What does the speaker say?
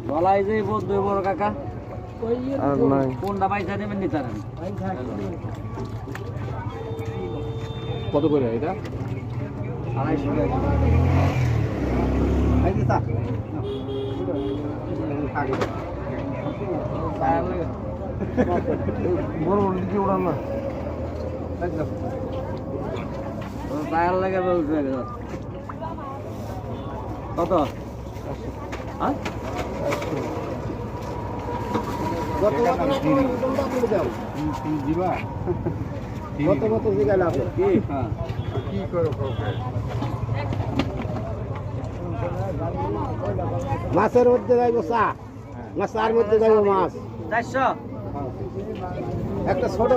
গলায় যে বন্ধু বড় কাকা কোনটা পয়সা নেবেন নি তারা কত করে এটা? 250 টাকা। বড় বড় দিকে উড়ান না। টায়ার লাগে কত? হ্যাঁ মাছের মধ্যে যাইব চা না চার মধ্যে যাইব মাছ 400 একটা ছোট